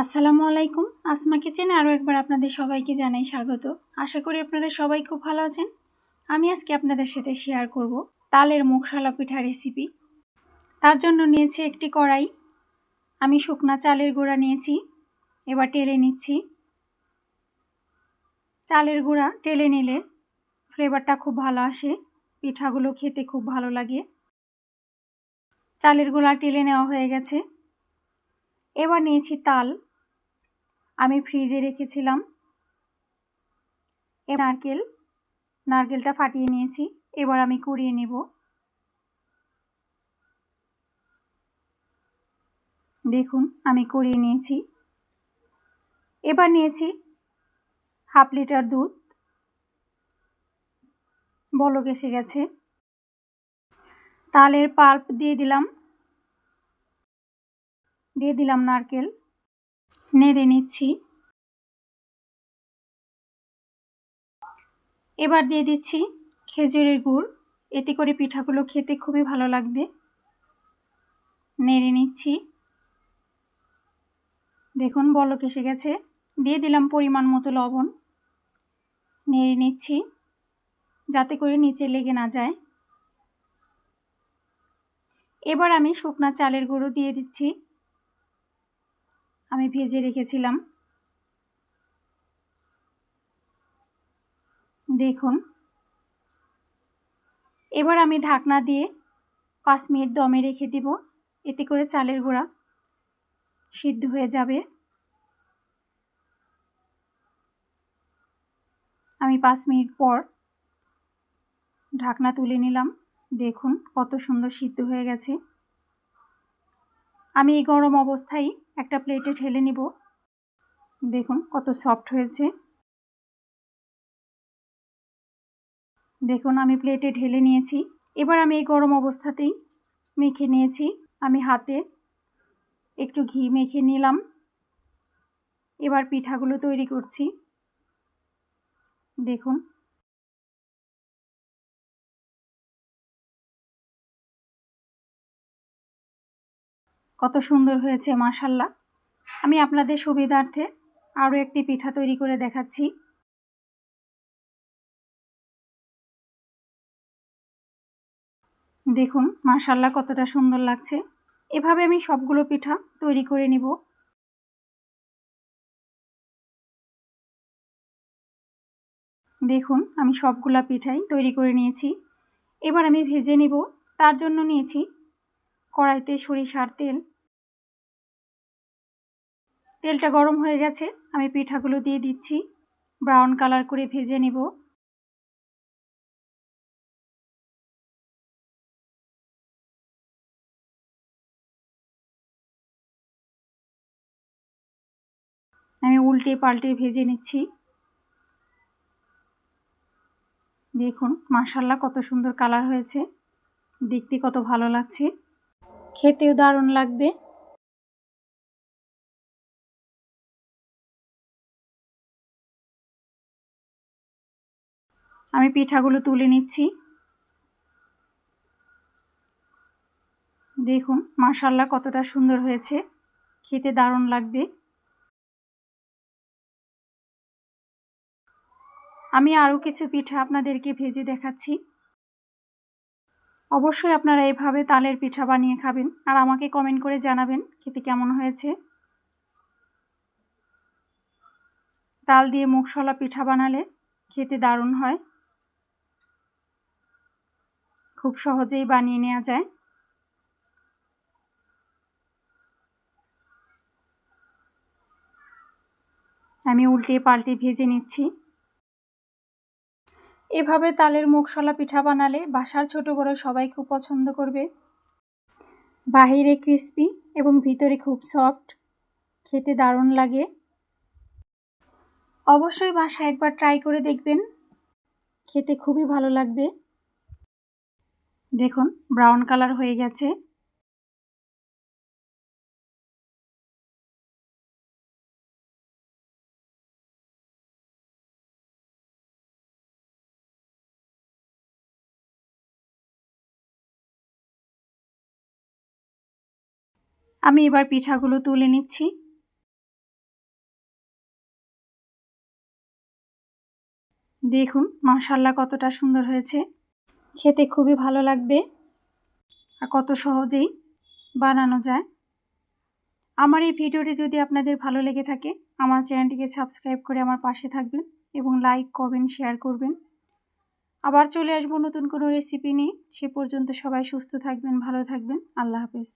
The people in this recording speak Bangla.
আসসালামু আলাইকুম। আসমা কিচেনে আরও একবার আপনাদের সবাইকে জানাই স্বাগত। আশা করি আপনারা সবাই খুব ভালো আছেন। আমি আজকে আপনাদের সাথে শেয়ার করব তালের মুগশালা পিঠা রেসিপি। তার জন্য নিয়েছি একটি কড়াই, আমি শুকনা চালের গুঁড়া নিয়েছি, এবার টেলে নিচ্ছি। চালের গুঁড়া টেলে নিলে ফ্লেভারটা খুব ভালো আসে, পিঠাগুলো খেতে খুব ভালো লাগে। চালের গুঁড়া টেলে নেওয়া হয়ে গেছে। এবার নিয়েছি তাল, আমি ফ্রিজে রেখেছিলাম। নারকেলটা ফাটিয়ে নিয়েছি, এবার আমি কুড়িয়ে নেব। দেখুন আমি কুড়িয়ে নিয়েছি। এবার নিয়েছি হাফ লিটার দুধ, বলক এসে গেছে। তালের পাল্প দিয়ে দিলাম নারকেল, নেড়ে নিচ্ছি। এবার দিয়ে দিচ্ছি খেজুরের গুড়, এতে করে পিঠাগুলো খেতে খুবই ভালো লাগবে। নেড়ে নিচ্ছি। দেখুন বলক এসে গেছে। দিয়ে দিলাম পরিমাণ মতো লবণ, নেড়ে নিচ্ছি যাতে করে নিচে লেগে না যায়। এবার আমি শুকনা চালের গুঁড়ো দিয়ে দিচ্ছি, আমি ভেজে রেখেছিলাম। দেখুন এবার আমি ঢাকনা দিয়ে 5 মিনিট দমে রেখে দিব, এতে করে চালের গুঁড়া সিদ্ধ হয়ে যাবে। আমি 5 মিনিট পর ঢাকনা তুলে নিলাম। দেখুন কত সুন্দর সিদ্ধ হয়ে গেছে। আমি এই গরম অবস্থায় একটা প্লেটে ঢেলে নিব। দেখুন কত সফট হয়েছে। দেখুন আমি প্লেটে ঢেলে নিয়েছি। এবার আমি এই গরম অবস্থাতেই মেখে নিয়েছি। আমি হাতে একটু ঘি মেখে নিলাম। এবার পিঠাগুলো তৈরি করছি। দেখুন কত সুন্দর হয়েছে মাশাআল্লাহ। আমি আপনাদের সুবিধার্থে আরও একটি পিঠা তৈরি করে দেখাচ্ছি। দেখুন মাশাআল্লাহ কতটা সুন্দর লাগছে। এভাবে আমি সবগুলো পিঠা তৈরি করে নিব। দেখুন আমি সবগুলা পিঠাই তৈরি করে নিয়েছি। এবার আমি ভেজে নিব। তার জন্য নিয়েছি কড়াইতে সরিষার তেল। তেলটা গরম হয়ে গেছে, আমি পিঠাগুলো দিয়ে দিচ্ছি। ব্রাউন কালার করে ভেজে নিব। আমি উল্টে পাল্টে ভেজে নিচ্ছি। দেখুন মাশাআল্লাহ কত সুন্দর কালার হয়েছে, দেখতে কত ভালো লাগছে, খেতেও দারুণ লাগবে। আমি পিঠাগুলো তুলে নিচ্ছি। দেখুন মাশাআল্লাহ কতটা সুন্দর হয়েছে, খেতে দারুণ লাগবে। আমি আরও কিছু পিঠা আপনাদেরকে ভেজে দেখাচ্ছি। অবশ্যই আপনারা এভাবে তালের পিঠা বানিয়ে খাবেন আর আমাকে কমেন্ট করে জানাবেন খেতে কেমন হয়েছে। তাল দিয়ে মুগশলা পিঠা বানালে খেতে দারুণ হয়, খুব সহজেই বানিয়ে নেওয়া যায়। আমি উল্টে পাল্টে ভেজে নিচ্ছি। এভাবে তালের মুগশলা পিঠা বানালে বাসার ছোট বড় সবাই খুব পছন্দ করবে। বাহিরে ক্রিস্পি এবং ভিতরে খুব সফট, খেতে দারুণ লাগে। অবশ্যই বাসায় একবার ট্রাই করে দেখবেন, খেতে খুবই ভালো লাগবে। দেখুন ব্রাউন কালার হয়ে গেছে। আমি এবার পিঠাগুলো তুলে নিচ্ছি। দেখুন মাশাআল্লাহ কতটা সুন্দর হয়েছে, খেতে খুবই ভালো লাগবে আর কত সহজেই বানানো যায়। আমার এই ভিডিওটি যদি আপনাদের ভালো লেগে থাকে আমার চ্যানেলটিকে সাবস্ক্রাইব করে আমার পাশে থাকবেন এবং লাইক কমেন্ট শেয়ার করবেন। আবার চলে আসবো নতুন কোনো রেসিপি নিয়ে। সে পর্যন্ত সবাই সুস্থ থাকবেন, ভালো থাকবেন। আল্লাহ হাফেজ।